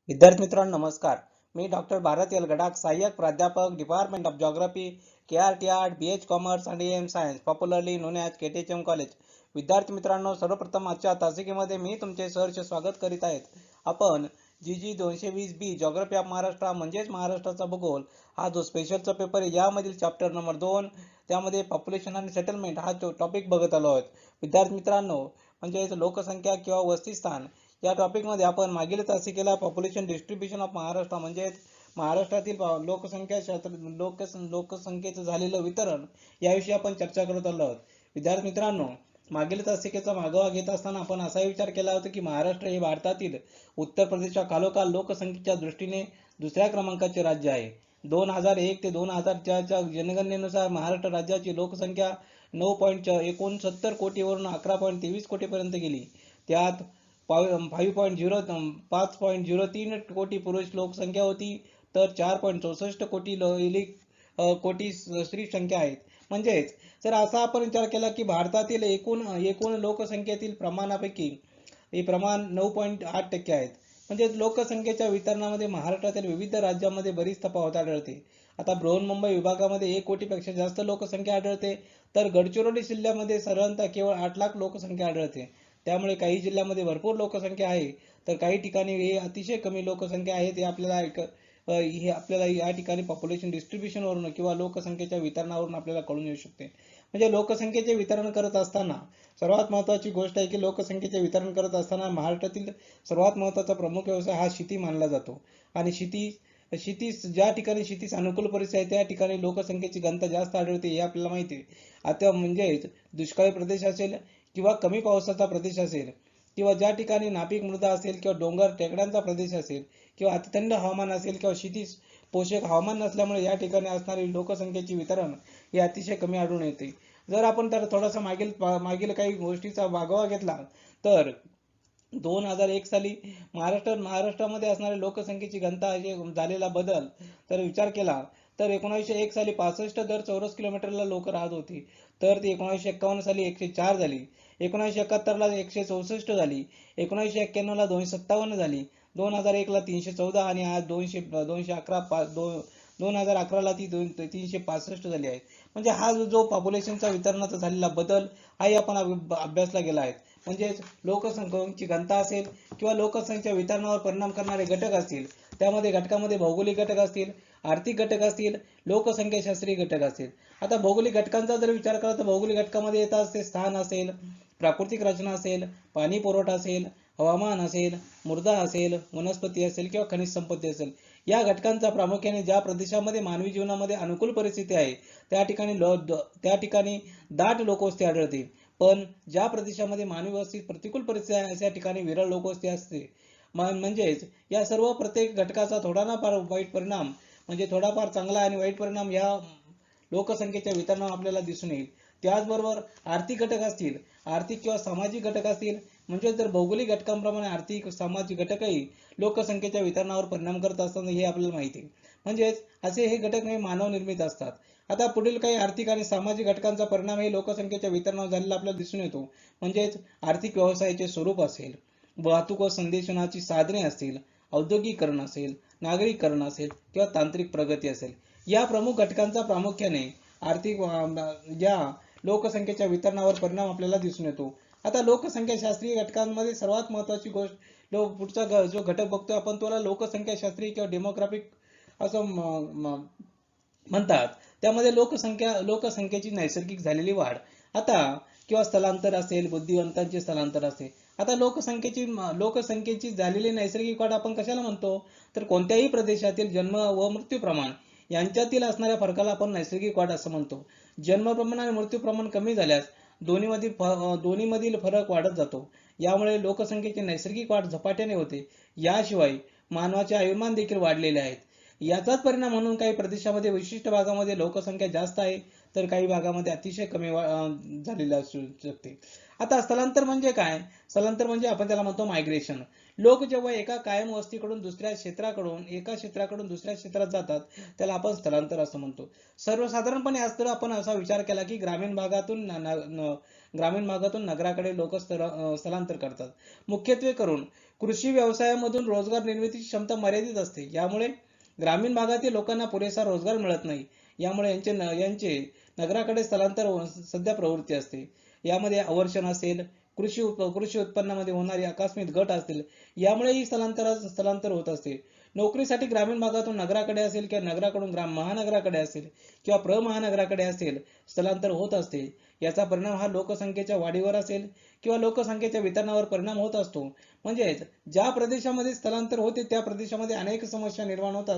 विद्यार्थी मित्रांनो नमस्कार. मी डॉक्टर भारत एल गडाख, सहाय्यक प्राध्यापक, department of geography, KRT art, BH commerce and AM science, popularly known as KTHM college. विद्यार्थी मित्रांनो, सर्वप्रथम आजच्या तासिकेमध्ये मी तुमचे सहर्ष स्वागत करीत आहेत. आपण GG 220B geography of Maharashtra म्हणजेच महाराष्ट्राचा भूगोल हा जो स्पेशलचा पेपर आहे यामधील चॅप्टर नंबर 2 त्यामध्ये पॉप्युलेशन आणि सेटलमेंट हा टॉपिक बघत आलो आहोत. विद्यार्थी मित्रांनो, म्हणजेच लोकसंख्या किंवा वस्तीस्थान या टॉपिकमध्ये आपण मागील तासिकेला पॉप्युलेशन डिस्ट्रीब्युशन ऑफ महाराष्ट्र म्हणजेच महाराष्ट्रातील लोकसंख्येचं झालेलं वितरण याविषयी आपण चर्चा करत आलो आहोत. विद्यार्थी मित्रांनो, मागील तासिकेचा मागोवा घेत असताना आपण असा विचार केला होता की महाराष्ट्र हे भारतातील उत्तर प्रदेशच्या खालोखाल लोकसंख्येच्या दृष्टीने दुसऱ्या क्रमांकाचे राज्य आहे. 2001 ते 2004च्या जनगणनेनुसार महाराष्ट्र राज्याची लोकसंख्या 9.69 कोटीवरून 11.23 कोटीपर्यंत गेली. त्यात 5.03 कोटी पुरुष लोकसंख्या होती, तर 4.64 कोटी स्त्री संख्या आहेत. म्हणजेच जर असा आपण विचार केला की भारतातील एकूण लोकसंख्येतील प्रमाणापैकी हे प्रमाण 9.8% आहेत. म्हणजे लोकसंख्येच्या वितरणामध्ये महाराष्ट्रातील विविध राज्यांमध्ये बरीच तफावत आढळते. आता बृहन्मुंबई विभागामध्ये 1 कोटीपेक्षा जास्त लोकसंख्या आढळते, तर गडचिरोली जिल्ह्यामध्ये साधारणतः केवळ 8 लाख लोकसंख्या आढळते. त्यामुळे काही जिल्ह्यामध्ये भरपूर लोकसंख्या आहे, तर काही ठिकाणी हे अतिशय कमी लोकसंख्या आहे. हे आपल्याला या ठिकाणी पॉप्युलेशन डिस्ट्रीब्युशन वरून किंवा लोकसंख्येच्या वितरणावरून आपल्याला कळून येऊ शकते. म्हणजे लोकसंख्येचे वितरण करत असताना सर्वात महत्त्वाची गोष्ट आहे की लोकसंख्येचे वितरण करत असताना महाराष्ट्रातील सर्वात महत्त्वाचा प्रमुख व्यवसाय हा शेती मानला जातो. आणि शेती ज्या ठिकाणी शेतीस अनुकूल परिस्थिती आहे त्या ठिकाणी लोकसंख्येची घनता जास्त आढळते हे आपल्याला माहिती आहे. आता म्हणजेच दुष्काळी प्रदेश असेल किंवा कमी पावसाचा प्रदेश असेल किंवा ज्या ठिकाणी नापीक मृदा असेल किंवा डोंगर टेकड्यांचा प्रदेश असेल किंवा अतिथंड हवामान असेल किंवा शेतीस पोषक हवामान नसल्यामुळे या ठिकाणी असणारी लोकसंख्येचे वितरण हे अतिशय कमी आढळून येते. जर आपण तर थोडासा मागील काही गोष्टीचा मागोवा घेतला तर 2001 साली महाराष्ट्रामध्ये असणाऱ्या लोकसंख्येची घनता झालेला बदल तर विचार केला तर 1901 साली 65 दर चौरस किलोमीटरला लोक राहत होती, तर ती 1951 साली 104 झाली, 1971ला 164 झाली, 1991 ला 257 झाली, 2001 ला 314 आणि आज 2011 ला ती 365 झाली आहे. म्हणजे हा जो पॉप्युलेशनचा वितरणाचा झालेला बदल हाही आपण अभ्यासला गेला आहे. म्हणजेच लोकसंख्येची घनता असेल किंवा लोकसंख्येच्या वितरणावर परिणाम करणारे घटक असतील, त्यामध्ये घटकामध्ये भौगोलिक घटक असतील, आर्थिक घटक असतील, लोकसंख्याशास्त्रीय घटक असतील. आता भौगोलिक घटकांचा जर विचार केला तर भौगोलिक घटकामध्ये येतात ते स्थान असेल, प्राकृतिक रचना असेल, पाणी पुरवठा असेल, हवामान असेल, मृदा असेल, वनस्पती असेल किंवा खनिज संपत्ती असेल. या घटकांचा प्रामुख्याने ज्या प्रदेशामध्ये मानवी जीवनामध्ये अनुकूल परिस्थिती आहे त्या ठिकाणी दाट लोकवस्ती आढळते, पण ज्या प्रदेशामध्ये मानवी वस्तीत प्रतिकूल परिस्थिती आहे अशा ठिकाणी विरळ लोकवस्ती असते. म्हणजेच या सर्व प्रत्येक घटकाचा थोडा ना फार वाईट परिणाम म्हणजे थोडाफार चांगला आणि वाईट परिणाम या लोकसंख्येच्या वितरणावर आपल्याला दिसून येईल. त्याचबरोबर आर्थिक घटक असतील, आर्थिक किंवा सामाजिक घटक असतील, म्हणजे जर भौगोलिक घटकांप्रमाणे आर्थिक सामाजिक घटकही लोकसंख्येच्या वितरणावर परिणाम करत असतात हे आपल्याला माहिती आहे. म्हणजेच असे हे घटक हे मानव निर्मित असतात. आता पुढील काही आर्थिक आणि सामाजिक घटकांचा परिणाम हे लोकसंख्येच्या वितरणावर झालेला आपल्याला दिसून येतो. म्हणजेच आर्थिक व्यवसायाचे स्वरूप असेल, वाहतूक व संदेशनाची साधने असतील, औद्योगिकरण असेल, नागरीकरण असेल किंवा तांत्रिक प्रगती असेल. या प्रमुख घटकांचा प्रामुख्याने आर्थिक या लोकसंख्येच्या वितरणावर परिणाम आपल्याला दिसून येतो. आता लोकसंख्याशास्त्रीय घटकांमध्ये सर्वात महत्त्वाची गोष्ट पुढचा जो घटक बघतोय आपण त्याला लोकसंख्याशास्त्रीय किंवा डेमोग्राफिक असं म्हणतात. त्यामध्ये लोकसंख्येची नैसर्गिक झालेली वाढ आता किंवा स्थलांतर असेल, बुद्धिवंतांचे स्थलांतर असेल. आता लोकसंख्येची झालेली नैसर्गिक वाढ आपण कशाला म्हणतो, तर कोणत्याही प्रदेशातील जन्म व मृत्यू प्रमाण यांच्यातील असणाऱ्या फरकाला आपण नैसर्गिक वाढ असं म्हणतो. जन्म प्रमाण आणि मृत्यू प्रमाण कमी झाल्यास दोन्हीमधील फरक वाढत जातो. यामुळे लोकसंख्येची नैसर्गिक वाढ झपाट्याने होते. याशिवाय मानवाचे आयुर्मान देखील वाढलेले आहेत. याचाच परिणाम म्हणून काही प्रदेशामध्ये विशिष्ट भागामध्ये लोकसंख्या जास्त आहे, तर काही भागामध्ये अतिशय कमी झालेली असू शकते. आता स्थलांतर म्हणजे काय? स्थलांतर म्हणजे आपण त्याला म्हणतो मायग्रेशन. लोक जेव्हा एका कायम वस्तीकडून दुसऱ्या क्षेत्राकडून एका क्षेत्राकडून दुसऱ्या क्षेत्रात जातात त्याला आपण स्थलांतर असं म्हणतो. सर्वसाधारणपणे आज तर आपण असा विचार केला की ग्रामीण भागातून नगराकडे लोक स्थलांतर करतात. मुख्यत्वे करून कृषी व्यवसायामधून रोजगार निर्मितीची क्षमता मर्यादित असते. यामुळे ग्रामीण भागातील लोकांना पुरेसा रोजगार मिळत नाही. यामुळे यांचे नगराकडे स्थलांतर सध्या प्रवृत्ती असते. यामध्ये अवर्षण असेल, कृषी उत्पन्नामध्ये होणारी आकस्मिक घट असतील, यामुळेही स्थलांतर होत असते. नोकरीसाठी ग्रामीण भागातून नगराकडे असेल किंवा नगराकडून महानगराकडे असेल किंवा प्रमहानगराकडे असेल स्थलांतर होत असते. याचा परिणाम हा लोकसंख्येच्या वाढीवर असेल किंवा लोकसंख्येच्या वितरणावर परिणाम होत असतो. म्हणजेच ज्या प्रदेशामध्ये स्थलांतर होते त्या प्रदेशामध्ये अनेक समस्या निर्माण होत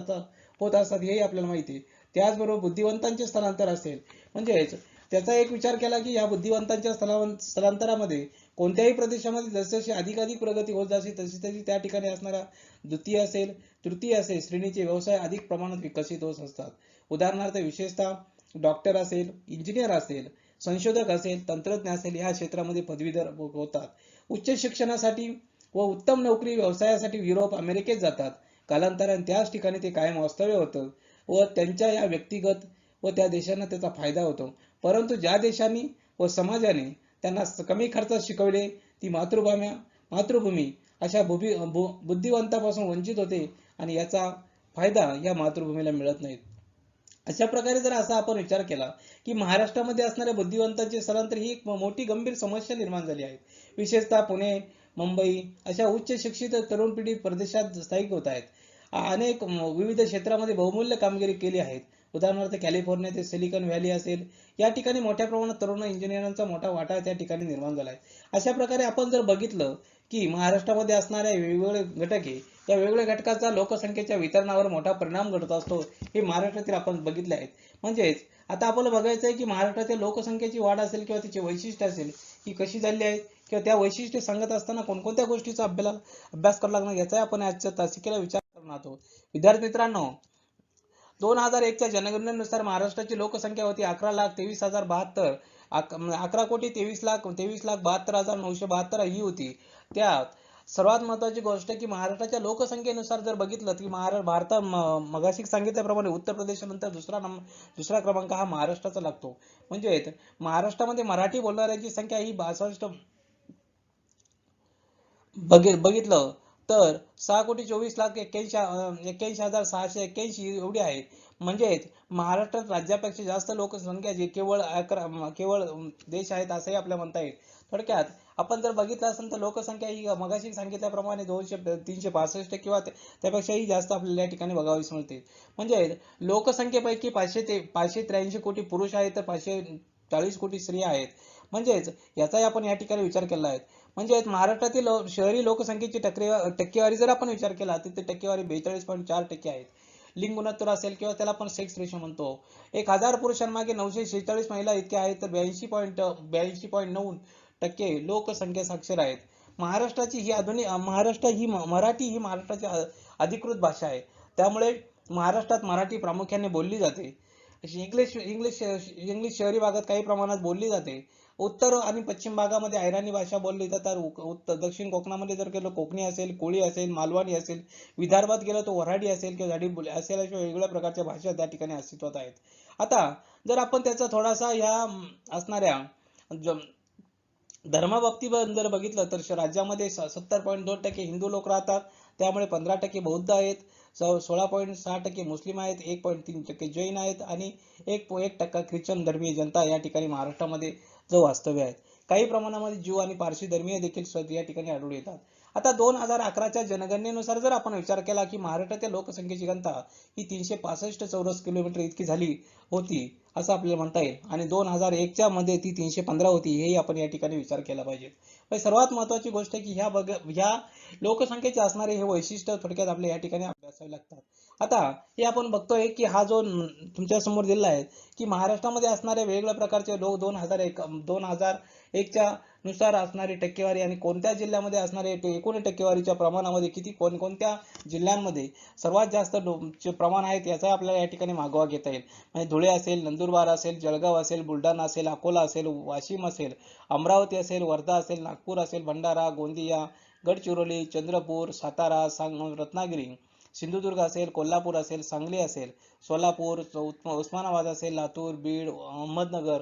असतात हेही आपल्याला माहिती आहे. त्याचबरोबर बुद्धिवंतांचे स्थलांतर असेल, म्हणजेच त्याचा एक विचार केला की या बुद्धिवंतांच्या स्थलांतरामध्ये कोणत्याही प्रदेशामध्ये जसजशी अधिकाधिक प्रगती होत जाते तशी त्या ठिकाणी असणाऱ्या द्वितीय असेल तृतीय असेल श्रेणीचे व्यवसाय अधिक प्रमाणात विकसित होत असतात. उदाहरणार्थ विशेषतः डॉक्टर असेल, इंजिनियर असेल, संशोधक असेल, तंत्रज्ञ असेल या क्षेत्रामध्ये पदवीधर होतात. उच्च शिक्षणासाठी व उत्तम नोकरी व्यवसायासाठी युरोप, अमेरिकेत जातात. कालांतराने त्याच ठिकाणी ते कायम वास्तव्य होतं व त्यांच्या या व्यक्तिगत व त्या देशांना त्याचा फायदा होतो. परंतु ज्या देशांनी व समाजाने त्यांना कमी खर्चात शिकवले ती मातृभूमी अशा बुद्धिवंतापासून वंचित होते आणि याचा फायदा या मातृभूमीला मिळत नाही. अशा प्रकारे जर असा आपण विचार केला की महाराष्ट्रामध्ये असणाऱ्या बुद्धिवंतांचे स्थलांतर ही एक मोठी गंभीर समस्या निर्माण झाली आहे. विशेषतः पुणे, मुंबई अशा उच्च शिक्षित तरुण पिढी प्रदेशात स्थायिक होत आहेत. अनेक विविध क्षेत्रामध्ये बहुमूल्य कामगिरी केली आहेत. उदाहरणार्थ कॅलिफोर्निया ते सिलिकॉन व्हॅली असेल, या ठिकाणी मोठ्या प्रमाणात तरुण इंजिनिअरांचा मोठा वाटा त्या ठिकाणी निर्माण झाला आहे. अशा प्रकारे आपण जर बघितलं की महाराष्ट्रामध्ये असणाऱ्या वेगवेगळे घटक आहे, त्या वेगवेगळ्या घटकाचा लोकसंख्येच्या वितरणावर मोठा परिणाम घडत असतो हे महाराष्ट्रातील आपण बघितले आहेत. म्हणजेच आता आपल्याला बघायचं आहे की महाराष्ट्रातील लोकसंख्येची वाढ असेल किंवा तिची वैशिष्ट्य असेल ही कशी झाली आहे किंवा त्या वैशिष्ट्य सांगत असताना कोणकोणत्या गोष्टीचा अभ्यास करावा लागणार याचा आपण आजच्या तासिकेला विचार करणार आहोत. विद्यार्थी मित्रांनो, 2001च्या जनगणनेनुसार महाराष्ट्राची लोकसंख्या होती 11,23,072. 11,23,72,972 ही होती. त्यात सर्वात महत्वाची गोष्ट की महाराष्ट्राच्या लोकसंख्येनुसार जर बघितलं की भारतात मगाशी सांगितल्याप्रमाणे उत्तर प्रदेशानंतर दुसरा क्रमांक हा महाराष्ट्राचा लागतो. म्हणजे महाराष्ट्रामध्ये मराठी बोलणाऱ्यांची संख्या ही 62 बघितलं तर 6,24,81,681 एवढी आहे. म्हणजेच महाराष्ट्रात राज्यापेक्षा जास्त लोकसंख्या जी केवळ देश आहेत असंही आपल्याला म्हणता येईल. थोडक्यात आपण जर बघितलं असेल तर लोकसंख्या ही मगाशी सांगितल्याप्रमाणे 365 किंवा त्यापेक्षाही जास्त आपल्याला या ठिकाणी बघावीस मिळते. म्हणजे लोकसंख्येपैकी 583 कोटी पुरुष आहेत तर 540 कोटी स्त्रिया आहेत. म्हणजेच याचाही आपण या ठिकाणी विचार केला आहे. म्हणजे महाराष्ट्रातील शहरी लोकसंख्येची टक्केवारी जर आपण विचार केला तर ती टक्केवारी 42.4% आहे. लिंग गुणोत्तर असेल किंवा त्याला आपण सेक्स रेशो म्हणतो, 1000 पुरुषांमागे 946 महिला इतक्या आहेत तर 82.9% लोकसंख्या साक्षर आहेत. महाराष्ट्र ही मराठी ही महाराष्ट्राची अधिकृत भाषा आहे. त्यामुळे महाराष्ट्रात मराठी प्रामुख्याने बोलली जाते. इंग्लिश शहरी भागात काही प्रमाणात बोलली जाते. उत्तर आणि पश्चिम भागामध्ये अहिराणी भाषा बोलली जातात. दक्षिण कोकणामध्ये जर गेलो कोकणी असेल, कोळी असेल, मालवणी असेल, विदर्भात गेलो तो वऱ्हाडी असेल किंवा झाडी बोली असेल अशा वेगवेगळ्या प्रकारच्या भाषा त्या ठिकाणी अस्तित्वात आहेत. आता जर आपण त्याचा थोडासा ह्या असणाऱ्या धर्माबाबतीत जर बघितलं तर राज्यामध्ये 70.2% हिंदू लोक राहतात. त्यामुळे 15% बौद्ध आहेत, 16.6% मुस्लिम आहेत, 1.3% जैन आहेत आणि 1% ख्रिश्चन धर्मीय जनता या ठिकाणी महाराष्ट्रामध्ये जो वास्तव्य आहेत. काही प्रमाणामध्ये ज्यू आणि पारशी धर्मीय देखील या ठिकाणी आढळून येतात. आता 2011च्या जनगणनेनुसार जर आपण विचार केला की महाराष्ट्राच्या लोकसंख्येची घनता ही 365 चौरस किलोमीटर इतकी झाली होती असं आपल्याला म्हणता येईल आणि 2001च्या मध्ये ती 315 होती हेही आपण या ठिकाणी विचार केला पाहिजे. सर्वात महत्वाची गोष्ट की ह्या लोकसंख्येचे असणारे हे वैशिष्ट्य थोडक्यात आपल्या या ठिकाणी अभ्यासावे लागतात. आता हे आपण बघतोय की हा जो तुमच्या समोर दिलेला आहे की महाराष्ट्रामध्ये असणारे वेगवेगळ्या प्रकारचे लोक 2001च्या नुसार असणारी टक्केवारी आणि कोणत्या जिल्ह्यामध्ये असणारे एकूण टक्केवारीच्या प्रमाणामध्ये किती कोणत्या जिल्ह्यांमध्ये सर्वात जास्त प्रमाण आहेत याचा आपल्याला या ठिकाणी मागोवा घेता येईल. म्हणजे धुळे असेल, नंदुरबार असेल, जळगाव असेल, बुलढाणा असेल, अकोला असेल, वाशिम असेल, अमरावती असेल, वर्धा असेल, नागपूर असेल, भंडारा, गोंदिया, गडचिरोली, चंद्रपूर, सातारा, रत्नागिरी, सिंधुदुर्ग असेल, कोल्हापूर असेल, सांगली असेल, सोलापूर, उस्मानाबाद असेल, लातूर, बीड, अहमदनगर,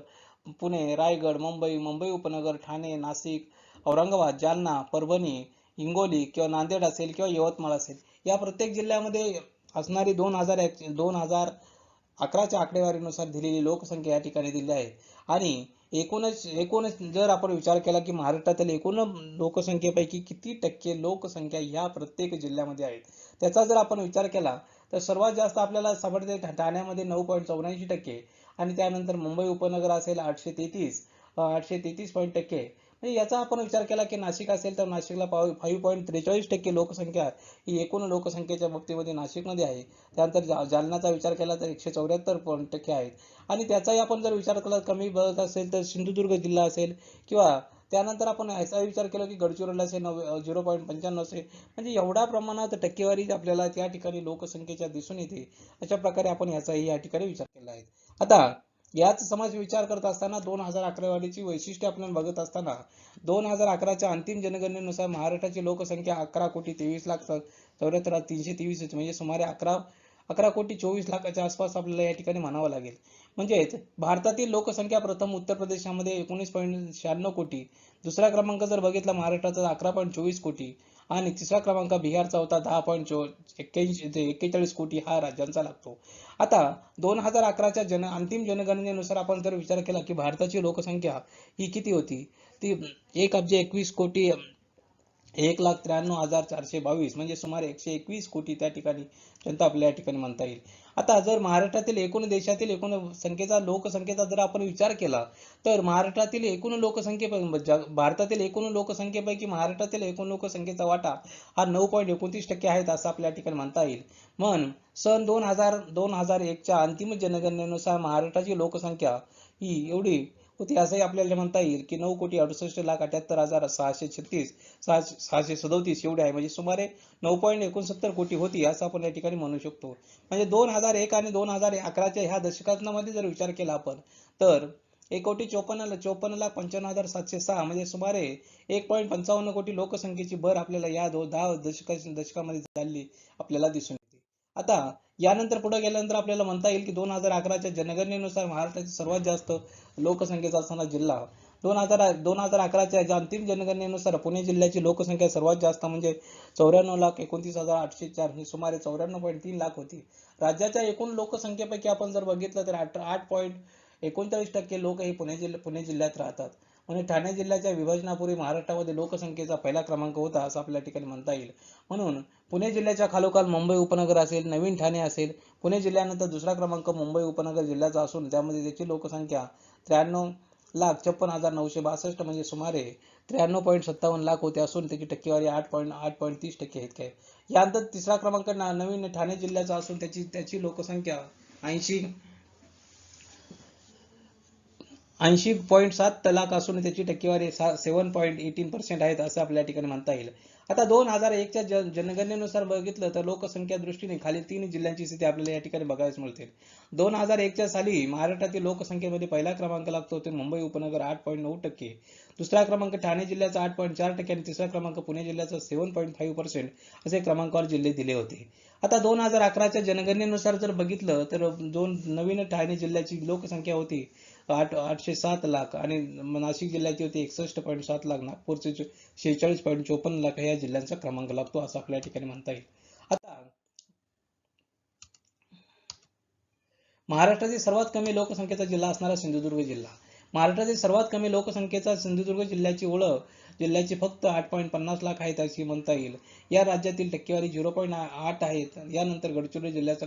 पुणे, रायगड, मुंबई उपनगर, ठाणे, नाशिक, औरंगाबाद, जालना, परभणी, हिंगोली किंवा नांदेड असेल किंवा यवतमाळ असेल, या प्रत्येक जिल्ह्यामध्ये असणारी 2011च्या आकडेवारीनुसार दिलेली लोकसंख्या या ठिकाणी दिली आहे. आणि एकूणच जर आपण विचार केला की महाराष्ट्रातील एकूण लोकसंख्येपैकी किती टक्के लोकसंख्या या प्रत्येक जिल्ह्यामध्ये आहेत, त्याचा जर आपण विचार केला तर सर्वात जास्त आपल्याला सापडते ठाण्यामध्ये 9.84% आणि त्यानंतर मुंबई उपनगर असेल 833 टक्के. म्हणजे याचा आपण विचार केला की नाशिक असेल तर नाशिकला 5.43% लोकसंख्या ही एकूण लोकसंख्येच्या बाबतीमध्ये नाशिकमध्ये आहे. त्यानंतर जालन्याचा विचार केला तर 174% आहेत. आणि त्याचाही आपण जर विचार केला कमी बघत असेल तर सिंधुदुर्ग जिल्हा असेल किंवा त्यानंतर आपण याचा विचार केला की गडचिरोली असेल 0.95 असेल. म्हणजे एवढ्या प्रमाणात टक्केवारी आपल्याला त्या ठिकाणी लोकसंख्येच्या दिसून येते. अशा प्रकारे आपण याचाही या ठिकाणी विचार केला आहे. आता याच समाज विचार करत असताना 2011 वैशिष्ट्य आपण बघत असताना 2011च्या अंतिम जनगणनेनुसार महाराष्ट्राची लोकसंख्या 11,23,74,323 म्हणजे सुमारे 11,24,00,000च्या आसपास आपल्याला या ठिकाणी म्हणावं लागेल. म्हणजेच भारतातील लोकसंख्या प्रथम उत्तर प्रदेशामध्ये 19.96 कोटी, दुसरा क्रमांक जर बघितला महाराष्ट्राचा 11.24 कोटी आणि तिसरा क्रमांक बिहारचा होता 10.41 कोटी हा राज्यांचा लागतो. आता 2011च्या अंतिम जनगणनेनुसार आपण जर विचार केला की भारताची लोकसंख्या ही किती होती, ती 1,21,00,00,000 1,93,422 म्हणजे सुमारे 121 कोटी त्या ठिकाणी जनता आपल्या या ठिकाणी म्हणता येईल. आता जर महाराष्ट्रातील एकूण देशातील एकूण लोकसंख्येचा जर आपण विचार केला तर महाराष्ट्रातील एकूण भारतातील एकूण लोकसंख्येपैकी महाराष्ट्रातील एकूण लोकसंख्येचा वाटा हा 9.29% आहेत असं आपल्या ठिकाणी म्हणता येईल. म्हणून सन 2001च्या अंतिम जनगणनेनुसार महाराष्ट्राची लोकसंख्या ही एवढी होती असंही आपल्याला म्हणता येईल की 9,68,78,637 एवढी आहे. म्हणजे सुमारे 9.69 कोटी होती असं आपण या ठिकाणी म्हणू शकतो. म्हणजे 2001 आणि 2011च्या ह्या दशकांमध्ये जर विचार केला आपण तर 1,54,55,706 म्हणजे सुमारे 1.55 कोटी लोकसंख्येची भर आपल्याला या 10 दशकामध्ये झाली आपल्याला दिसून येते. आता यानंतर पुढे गेल्यानंतर आपल्याला म्हणता येईल की 2011च्या जनगणनेनुसार महाराष्ट्राची सर्वात जास्त लोकसंख्येचा असणारा जिल्हा 2011च्या अंतिम जनगणनेनुसार पुणे जिल्ह्याची लोकसंख्या सर्वात जास्त म्हणजे 94,29,804 ही सुमारे 94.3 लाख होती. राज्याच्या एकूण लोकसंख्येपैकी आपण जर बघितलं तर 8.39% लोक हे पुणे जिल्ह्यात राहतात. म्हणजे ठाणे जिल्ह्याच्या विभाजनापूर्वी महाराष्ट्रामध्ये लोकसंख्येचा पहिला क्रमांक होता असं आपल्या ठिकाणी म्हणता येईल. म्हणून पुणे जिल्ह्याच्या खालोखाल मुंबई उपनगर असेल, नवीन ठाणे असेल. पुणे जिल्ह्यानंतर दुसरा क्रमांक मुंबई उपनगर जिल्ह्याचा असून त्यामध्ये त्याची लोकसंख्या 93,56,962 म्हणजे सुमारे 93.57 लाख होते असून त्याची टक्केवारी 8.30% आहेत काय. यानंतर तिसरा क्रमांक नवीन ठाणे जिल्ह्याचा असून त्याची लोकसंख्या 80.7 लाख असून त्याची टक्केवारी 7.18% आहेत असं आपल्या ठिकाणी म्हणता येईल. आता 2001च्या जनगणनेनुसार बघितलं तर लोकसंख्या दृष्टीने खालील 3 जिल्ह्यांची स्थिती आपल्याला या ठिकाणी बघायला मिळते. 2001च्या साली महाराष्ट्रातील लोकसंख्येमध्ये पहिला क्रमांक लागतो ते मुंबई उपनगर 8.9%, दुसरा क्रमांक ठाणे जिल्ह्याचा 8.4% आणि तिसरा क्रमांक पुणे जिल्ह्याचा 7.5% असे क्रमांकावर जिल्हे दिले होते. आता 2011च्या जनगणनेनुसार जर बघितलं तर नवीन ठाणे जिल्ह्याची लोकसंख्या होती 807 लाख आणि नाशिक जिल्ह्याची होती 61.7 लाख, नागपूरचे 46.54 लाख या जिल्ह्यांचा क्रमांक लागतो असं आपल्या ठिकाणी म्हणता येईल. आता महाराष्ट्रातील सर्वात कमी लोकसंख्येचा जिल्हा असणारा सिंधुदुर्ग जिल्हा. महाराष्ट्रातील सर्वात कमी लोकसंख्येचा सिंधुदुर्ग जिल्ह्याची फक्त 8.50 लाख आहेत अशी म्हणता येईल. या राज्यातील टक्केवारी 0.8 आहेत. यानंतर गडचिरोली जिल्ह्याचा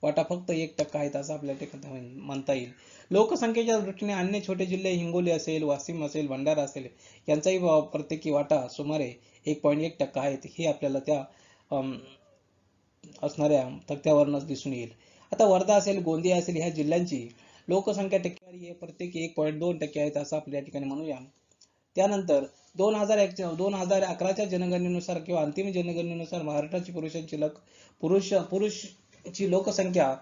वाटा फक्त 1% आहेत असं आपल्या ठिकाणी म्हणता येईल. लोकसंख्येच्या दृष्टीने अन्य छोटे जिल्हे हिंगोली असेल, वाशिम असेल, भंडारा असेल यांचाही प्रत्येकी वाटा सुमारे 1.1% आहेत हे आपल्याला त्या असणाऱ्या तक्त्यावरूनच दिसून येईल. आता वर्धा असेल, गोंदिया असेल ह्या जिल्ह्यांची लोकसंख्या टक्केवारी हे प्रत्येकी 1.2% आहेत असं आपल्या ठिकाणी म्हणूया. त्यानंतर 2011च्या जनगणनेनुसार किंवा अंतिम जनगणनेनुसार महाराष्ट्राची पुरुषांची लोकसंख्या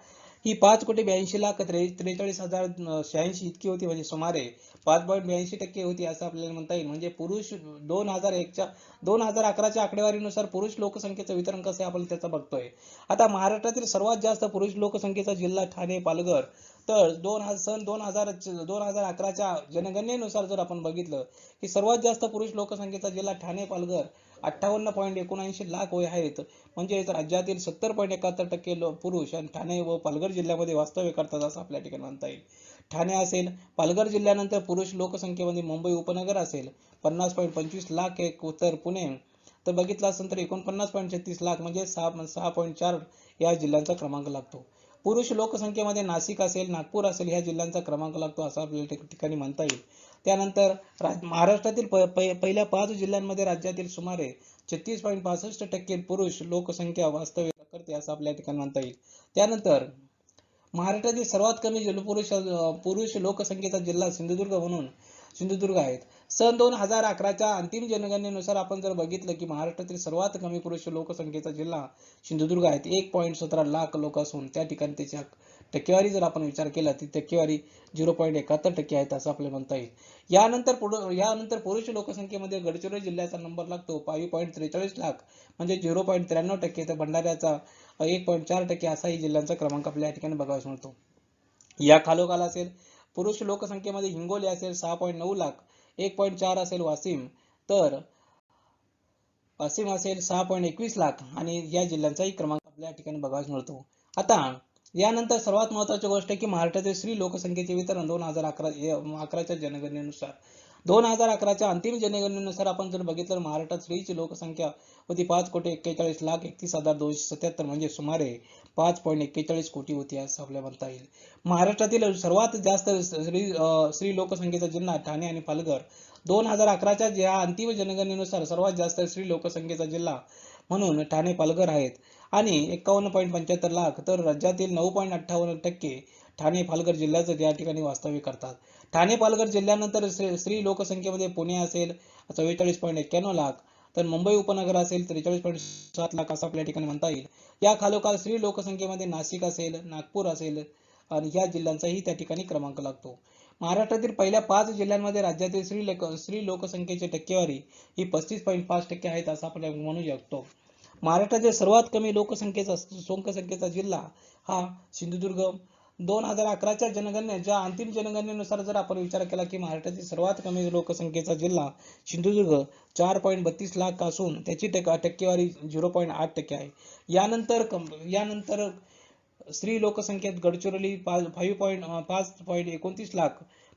ही 5,82,43,86,086 इतकी होती, म्हणजे सुमारे 5.82% होती असं आपल्याला म्हणता येईल. म्हणजे पुरुष 2011च्या आकडेवारीनुसार पुरुष लोकसंख्येचं वितरण कसं आहे आपण त्याचं बघतोय. आता महाराष्ट्रातील सर्वात जास्त पुरुष लोकसंख्येचा जिल्हा ठाणे पालघर. तर 2011च्या जनगणनेनुसार जर आपण बघितलं की सर्वात जास्त पुरुष लोकसंख्येचा जिल्हा ठाणे पालघर 58.79 लाख आहेत. म्हणजेच राज्यातील 70.71% पुरुष आणि ठाणे व पालघर जिल्ह्यामध्ये वास्तव्य करतात असं आपल्या ठिकाणी म्हणता येईल. ठाणे असेल, पालघर जिल्ह्यानंतर पुरुष लोकसंख्येमध्ये मुंबई उपनगर असेल 50.25 लाख एक, तर पुणे तर बघितलं असेल तर 49.36 लाख म्हणजे 6.4 या जिल्ह्यांचा क्रमांक लागतो. पुरुष लोकसंख्येमध्ये नाशिक असेल, नागपूर असेल ह्या जिल्ह्यांचा क्रमांक लागतो असं आपल्याला ठिकाणी म्हणता येईल. त्यानंतर महाराष्ट्रातील पहिल्या 5 जिल्ह्यांमध्ये राज्यातील सुमारे 36.65% पुरुष लोकसंख्या वास्तव्य करते असं आपल्या ठिकाणी म्हणता येईल. त्यानंतर महाराष्ट्रातील सर्वात कमी पुरुष लोकसंख्येचा जिल्हा सिंधुदुर्ग आहेत. सन 2011च्या अंतिम जनगणनेनुसार आपण जर बघितलं की महाराष्ट्रातील सर्वात कमी पुरुष लोकसंख्येचा जिल्हा सिंधुदुर्ग आहेत. 1.17 लाख लोक असून त्या ठिकाणी त्याच्या टक्केवारी जर आपण विचार केला ती टक्केवारी 0.71% आहेत असं आपल्याला म्हणता येईल. यानंतर पुरुष लोकसंख्येमध्ये गडचिरोली जिल्ह्याचा नंबर लागतो 5.43 लाख म्हणजे 0.93%. तर भंडाऱ्याचा 1.4% असाही जिल्ह्यांचा क्रमांक आपल्या या ठिकाणी बघायला मिळतो. या खालोखाल असेल पुरुष लोकसंख्येमध्ये हिंगोली असेल 6.9 लाख, 1.4 असेल वाशिम असेल 6.21 लाख आणि या जिल्ह्यांचाही क्रमांक आपल्या या ठिकाणी बघायला मिळतो. आता यानंतर सर्वात महत्त्वाची गोष्ट आहे की महाराष्ट्रातील स्त्री लोकसंख्येचे वितरण 2011च्या जनगणनेनुसार 2011च्या अंतिम जनगणनेनुसार आपण जर बघितलं तर महाराष्ट्रात स्त्रीची लोकसंख्या होती 5,41,31,277 म्हणजे सुमारे 5.41 कोटी होती असं आपल्याला म्हणता येईल. महाराष्ट्रातील सर्वात जास्त स्त्री लोकसंख्येचा जिल्हा ठाणे आणि पालघर. 2011च्या ज्या अंतिम जनगणनेनुसार सर्वात जास्त स्त्री लोकसंख्येचा जिल्हा म्हणून ठाणे पालघर आहेत आणि 51.75 लाख. तर राज्यातील 9.58% ठाणे पालघर जिल्ह्याचं त्या ठिकाणी वास्तव्य करतात. ठाणे पालघर जिल्ह्यानंतर स्त्री लोकसंख्येमध्ये पुणे असेल 44.91 लाख, तर मुंबई उपनगर असेल 43.7 लाख असं आपल्या ठिकाणी म्हणता येईल. या खालोखाल स्त्री लोकसंख्येमध्ये नाशिक असेल, नागपूर असेल आणि या जिल्ह्यांचाही त्या ठिकाणी क्रमांक लागतो. महाराष्ट्रातील पहिल्या 5 जिल्ह्यांमध्ये राज्यातील स्त्री लोकसंख्येची टक्केवारी ही 35.5% आहेत असं आपण म्हणू शकतो. महाराष्ट्रातील सर्वात कमी लोकसंख्येचा जिल्हा हा सिंधुदुर्ग. 2011च्या जनगणनेच्या अंतिम जनगणनेनुसार जर आपण विचार केला की महाराष्ट्रातील सर्वात कमी लोकसंख्येचा जिल्हा सिंधुदुर्ग 4.32 लाख असून त्याची टक्केवारी 0.8% आहे. यानंतर स्त्री लोकसंख्येत गडचिरोली 5.29 लाख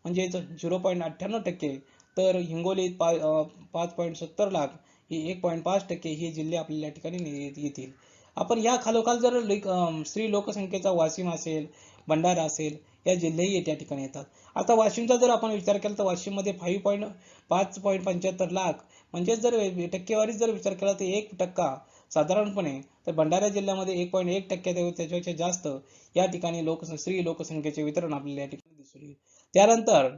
म्हणजे 0.98%. तर हिंगोली 5.70 लाख ही 1.5% ही जिल्हे आपल्याला या ठिकाणी येतील. आपण या खालोखाल जर स्त्री लोकसंख्येचा वाशिम असेल, भंडारा असेल या जिल्हेही त्या ठिकाणी येतात. आता वाशिमचा जर आपण विचार केला तर वाशिममध्ये 5.75 लाख म्हणजे जर टक्केवारी जर विचार केला तर 1% साधारणपणे. तर भंडारा जिल्ह्यामध्ये 1.1% त्याच्यापेक्षा जास्त या ठिकाणी स्त्री लोकसंख्येचे वितरण आपल्याला या ठिकाणी दिसून येईल. त्यानंतर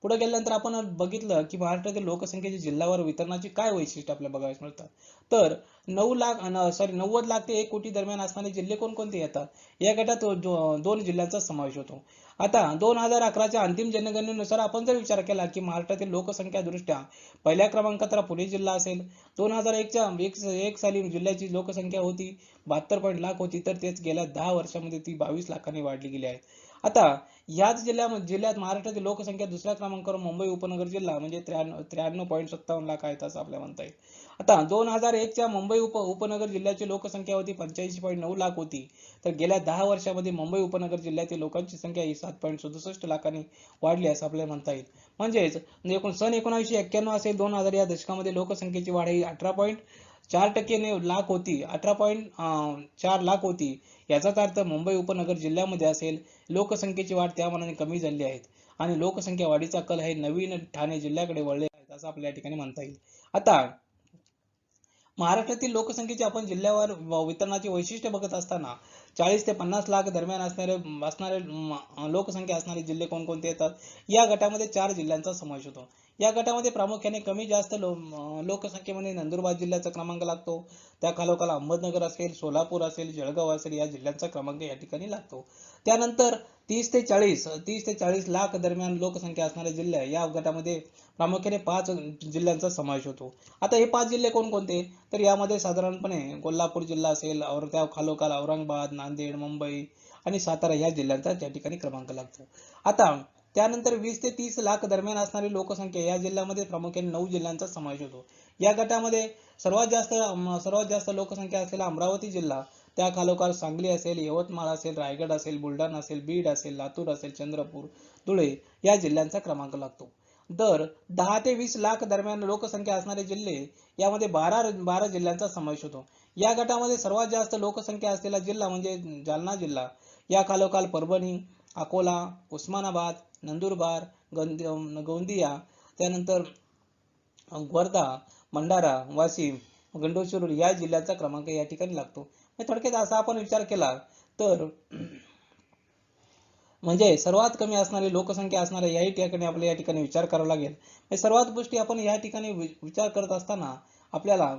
पुढे गेल्यानंतर आपण बघितलं की महाराष्ट्रातील लोकसंख्येच्या जिल्ह्यावर वितरणाची काय वैशिष्ट्ये आपल्याला बघायला मिळतात. तर 90 लाख ते 1 कोटी दरम्यान असणारे जिल्हे कोणकोणते येतात. या गटात 2 जिल्ह्यांचा समावेश होतो. आता 2011च्या अंतिम जनगणनेनुसार आपण जर विचार केला की महाराष्ट्रातील लोकसंख्या दृष्ट्या पहिल्या क्रमांकावर पुणे जिल्हा असेल. 2001 साली जिल्ह्याची लोकसंख्या होती 72 लाख होती, तर तेच गेल्या 10 वर्षांमध्ये ती 22 लाखांनी वाढली गेली आहे. आता याच जिल्ह्यात महाराष्ट्रातील लोकसंख्या दुसऱ्या क्रमांकावर मुंबई उपनगर जिल्हा म्हणजे 93.57 लाख आहेत असं आपल्याला म्हणता येईल. आता 2001च्या मुंबई उपनगर जिल्ह्याची लोकसंख्या होती 85.9 लाख होती, तर गेल्या 10 वर्षांमध्ये मुंबई उपनगर जिल्ह्यातील लोकांची संख्या ही 7.67 लाखांनी वाढली असं आपल्याला म्हणता येईल. म्हणजेच सन 1991 असेल 2000 या दशकामध्ये लोकसंख्येची वाढ ही 18.4% लाख होती 18.4 लाख होती. याचाच अर्थ मुंबई उपनगर जिल्ह्यामध्ये असेल लोकसंख्येची वाढ त्या मानाने कमी झाली आहे आणि लोकसंख्या वाढीचा कल हे नवीन ठाणे जिल्ह्याकडे वळले आहेत असं आपल्या ठिकाणी म्हणता येईल. आता महाराष्ट्रातील लोकसंख्येची आपण जिल्ह्यावर वितरणाची वैशिष्ट्ये बघत असताना 40 ते 50 लाख दरम्यान असणारे लोकसंख्या असणारे जिल्हे कोणकोणते येतात. या गटामध्ये 4 जिल्ह्यांचा समावेश होतो. या गटामध्ये प्रामुख्याने कमी जास्त लोकसंख्येमध्ये नंदुरबार जिल्ह्याचा क्रमांक लागतो. त्या खालोखाल अहमदनगर असेल, सोलापूर असेल, जळगाव असेल या जिल्ह्यांचा क्रमांक या ठिकाणी लागतो. त्यानंतर 30 ते 40 लाख दरम्यान लोकसंख्या असणारे जिल्हे या गटामध्ये प्रामुख्याने 5 जिल्ह्यांचा समावेश होतो. आता हे 5 जिल्हे कोणकोणते? तर यामध्ये साधारणपणे कोल्हापूर जिल्हा असेल, और त्या खालोखाल औरंगाबाद, नांदेड, मुंबई आणि सातारा या जिल्ह्यांचा त्या ठिकाणी क्रमांक लागतो. आता त्यानंतर 20 ते 30 लाख दरम्यान असणारी लोकसंख्या या जिल्ह्यामध्ये प्रामुख्याने 9 जिल्ह्यांचा समावेश होतो. या गटामध्ये सर्वात जास्त लोकसंख्या असलेला अमरावती जिल्हा, त्या खालोखाल सांगली असेल, यवतमाळ असेल, रायगड असेल, बुलढाणा असेल, बीड असेल, लातूर असेल, चंद्रपूर, धुळे या जिल्ह्यांचा क्रमांक लागतो. दर 10 ते 20 लाख दरम्यान लोकसंख्या असणारे जिल्हे यामध्ये 12 जिल्ह्यांचा समावेश होतो. या गटामध्ये सर्वात जास्त लोकसंख्या असलेला जिल्हा म्हणजे जालना जिल्हा, या खालोखाल परभणी, अकोला, उस्मानाबाद, नंदुरबार, गोंदिया, त्यानंतर वर्धा, भंडारा, वाशिम, गंडोशीर या जिल्ह्यांचा क्रमांक या ठिकाणी लागतो. थोडक्यात असा आपण विचार केला तर म्हणजे सर्वात कमी असणारी लोकसंख्या असणाऱ्या याही ठिकाणी आपल्याला या ठिकाणी विचार करावा लागेल. सर्वात गोष्टी आपण या ठिकाणी विचार करत असताना आपल्याला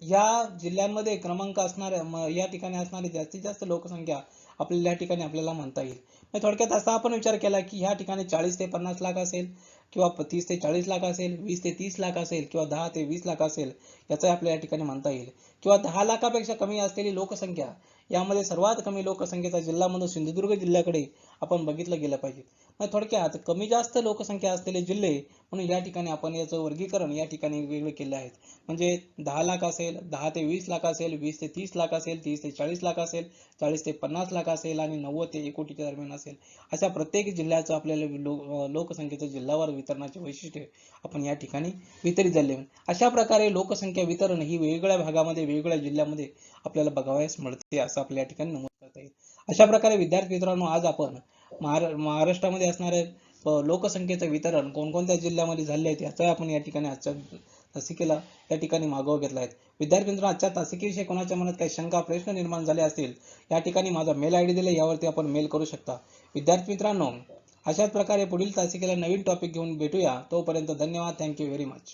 या जिल्ह्यांमध्ये क्रमांक असणाऱ्या या ठिकाणी असणारी जास्तीत जास्त लोकसंख्या आपल्याला या ठिकाणी आपल्याला म्हणता येईल. थोडक्यात असा आपण विचार केला की ह्या ठिकाणी 40 ते 50 लाख असेल, किंवा 30 ते 40 लाख असेल, 20 ते 30 लाख असेल, किंवा 10 ते 20 लाख असेल, याचा आपल्या या ठिकाणी म्हणता येईल. किंवा 10 लाखापेक्षा कमी असलेली लोकसंख्या, यामध्ये सर्वात कमी लोकसंख्येचा जिल्हा म्हणून सिंधुदुर्ग जिल्ह्याकडे आपण बघितलं गेलं पाहिजे. थोडक्यात कमी जास्त लोकसंख्या असलेले जिल्हे म्हणून या ठिकाणी आपण याचं वर्गीकरण या ठिकाणी वेगळे केले आहेत. म्हणजे 10 लाख असेल, 10 ते 20 लाख असेल, 20 ते 30 लाख असेल, 30 ते 40 लाख असेल, 40 ते 50 लाख असेल आणि 90 ते 1 कोटीच्या दरम्यान असेल, अशा प्रत्येक जिल्ह्याचं आपल्याला लोकसंख्येचं जिल्हावार वितरणाचे वैशिष्ट्य आपण या ठिकाणी वितरित झाले. अशा प्रकारे लोकसंख्या वितरण ही वेगवेगळ्या भागामध्ये, वेगवेगळ्या जिल्ह्यामध्ये आपल्याला बघावयास मिळते, असं आपल्या या ठिकाणी नमूद करता येईल. अशा प्रकारे विद्यार्थी मित्रांनो, आज आपण महाराष्ट्रामध्ये असणारे लोकसंख्येचं वितरण कोणकोणत्या जिल्ह्यामध्ये झाले आहेत याचा आपण या ठिकाणी आजच्या तासिकेला या ठिकाणी मागोवा घेतला आहे. विद्यार्थी मित्रांनो, आजच्या तासिकेविषयी कोणाच्या मनात काही शंका, प्रश्न निर्माण झाले असतील, या ठिकाणी माझा मेल आयडी दिला, यावरती आपण मेल करू शकता. विद्यार्थी मित्रांनो, अशाच प्रकारे पुढील तासिकेला नवीन टॉपिक घेऊन भेटूया. तोपर्यंत धन्यवाद. Thank you very much.